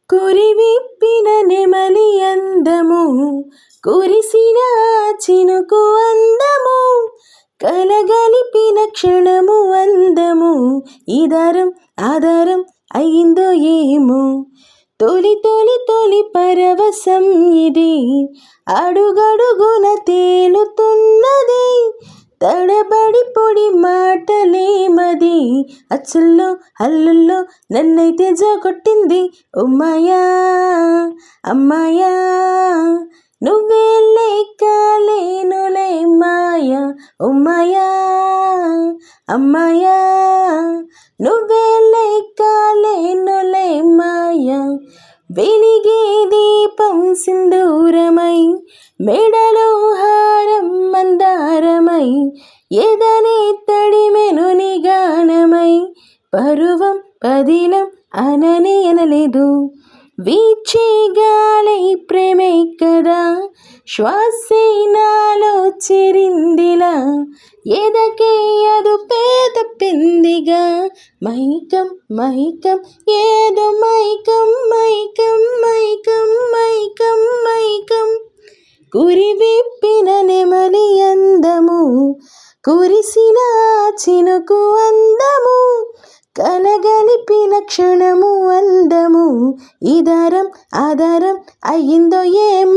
కురివిప్పిన నెమలి అందము, కురిసిన చినుకు అందము, కలగలిపిన క్షణము అందము, ఇదారం ఆధారం అయిందో ఏమో. తొలి తొలి తొలి పరవశం ఇది, అడుగడుగున తేలుతున్నది, తడబడి పొడి మాటలేమది, అచ్చుల్లో హల్లుల్లో నన్నైతే జోకొట్టింది. ఉమ్మాయా అమ్మాయా నువ్వే లేక లేనులే మాయా. ఉమ్మాయా అమ్మాయా నువ్వే లేక లేనులే మాయా. వెలిగే దీపం సింధూరమై, మెడలో హారం మందారమై, ఎదనే తడిమెను నిగానమై, పరువం పదిలం అననే అనలేదు. వీచే గాలై ప్రేమే కదా, శ్వాసే నాలో చెరిందిలా, ఎదకే అదు పేద పిందిగా. మైకం మైకం ఏదో మైకం మైకం మైకం మైకం మైకం. కురివిప్పిన నెమలి అందము, కురిసిన చినుకు అందము, కలగలిపిన క్షణము అందము, ఇదారం ఆధారం అయిందో ఏం.